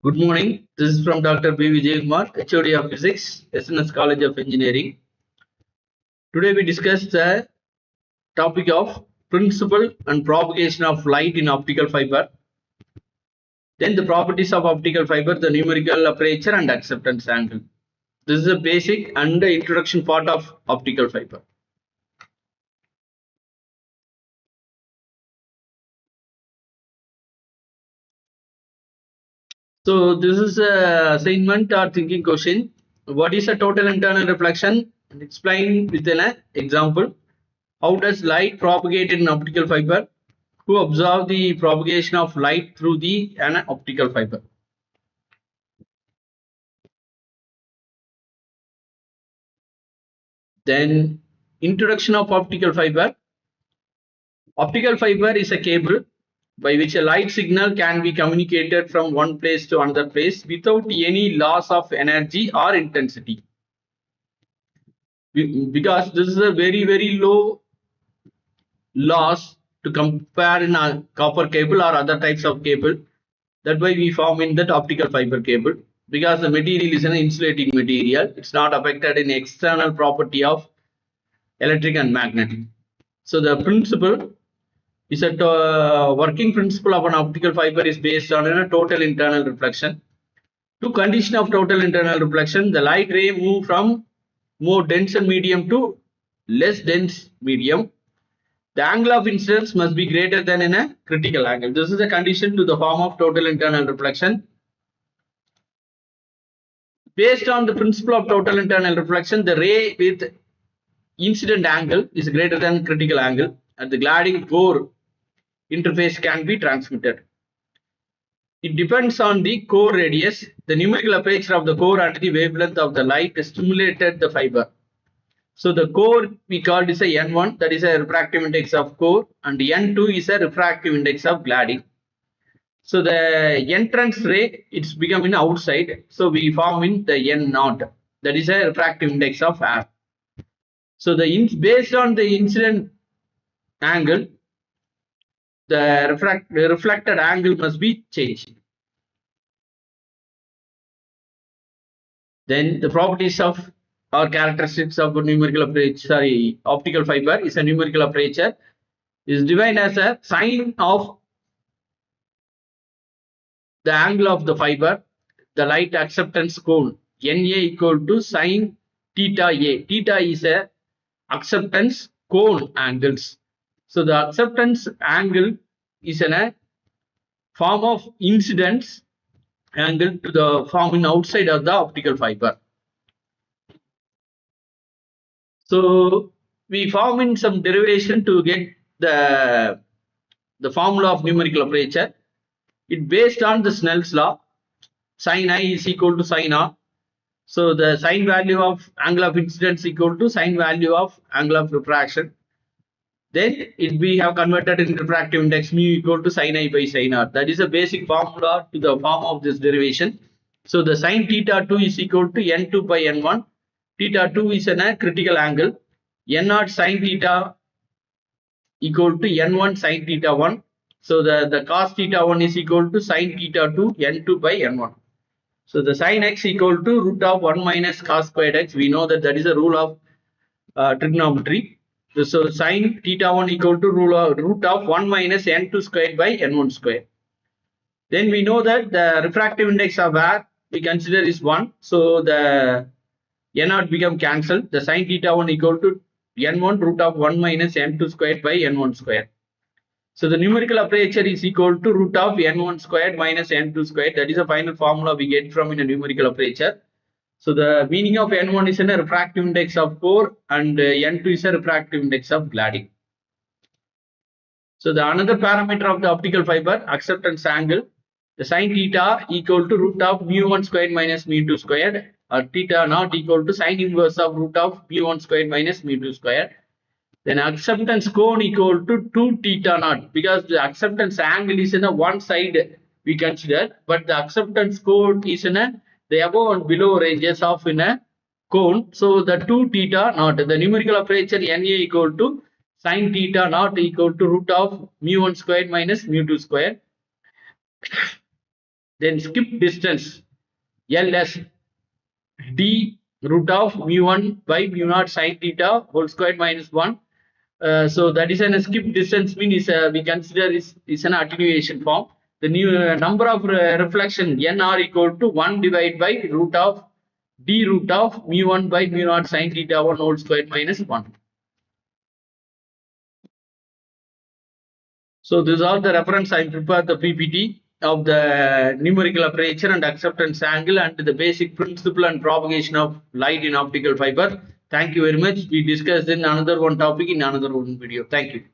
Good morning. This is from Dr.B.Vijayakumar, HOD of Physics, SNS College of Engineering. Today we discuss the topic of principle and propagation of light in optical fiber. Then the properties of optical fiber, the numerical aperture and acceptance angle. This is a basic and the introduction part of optical fiber. So this is a assignment or thinking question. What is a total internal reflection? Explain with an example. How does light propagate in optical fiber? Who observe the propagation of light through an optical fiber? Then introduction of optical fiber. Optical fiber is a cable by which a light signal can be communicated from one place to another place without any loss of energy or intensity. Because this is a very low loss to compare in a copper cable or other types of cable. That's why we form in that optical fiber cable, because the material is an insulating material. It's not affected in external property of electric and magnetic. So the principle is that working principle of an optical fiber is based on a total internal reflection. To condition of total internal reflection, the light ray move from more denser medium to less dense medium. The angle of incidence must be greater than in a critical angle. This is a condition to the form of total internal reflection. Based on the principle of total internal reflection, the ray with incident angle is greater than critical angle at the Glading core interface can be transmitted. It depends on the core radius, the numerical aperture of the core and the wavelength of the light stimulated the fiber. So the core we called is a N1, that is a refractive index of core, and N2 is a refractive index of Glading. So the entrance ray, it's becoming outside, so we form in the N0, that is a refractive index of air. So based on the incident angle, the reflected angle must be changed. Then the properties of or characteristics of a numerical aperture, optical fiber is a numerical aperture is defined as a sine of the angle of the fiber, the light acceptance cone, Na equal to sine theta A. Theta is a acceptance cone angles. So the acceptance angle is a form of incidence angle to the form outside of the optical fiber. So we form in some derivation to get the formula of numerical aperture. It based on the Snell's law. Sin I is equal to sin R. So the sine value of angle of incidence equal to sine value of angle of refraction. Then we have converted in refractive index mu equal to sin I by sin R. That is a basic formula to the form of this derivation. So the sin theta 2 is equal to N2 by N1. Theta 2 is a critical angle. N0 sin theta equal to N1 sin theta 1. So the cos theta 1 is equal to sin theta 2 N2 by N1. So the sin x equal to root of 1 minus cos squared x. We know that is a rule of trigonometry. So sin theta 1 equal to root of 1 minus N2 squared by N1 squared. Then we know that the refractive index of air we consider is 1. So the N0 become cancelled. The sin theta 1 equal to N1 root of 1 minus N2 squared by N1 squared. So the numerical aperture is equal to root of N1 squared minus N2 squared. That is a final formula we get from in a numerical aperture. So the meaning of N1 is a refractive index of core and N2 is a refractive index of Glading. So the another parameter of the optical fiber, acceptance angle, the sin theta equal to root of mu1 squared minus mu2 squared, or theta not equal to sin inverse of root of mu1 squared minus mu2 squared. Then acceptance cone equal to 2 theta naught, because the acceptance angle is in a one side we consider, but the acceptance cone is in the above and below ranges of in a cone. So the 2 theta naught, the numerical aperture Na equal to sin theta naught equal to root of mu1 squared minus mu2 squared. Then skip distance L as d root of mu1 by mu naught sine theta whole squared minus 1. So that is an skip distance means we consider is an attenuation form. The new number of reflection n are equal to 1 divided by root of d root of mu1 by mu naught sine theta 1 whole squared minus 1. So these are the reference. I prepared the PPT of the numerical aperture and acceptance angle and the basic principle and propagation of light in optical fiber. Thank you very much. We discussed in another one topic in another one video. Thank you.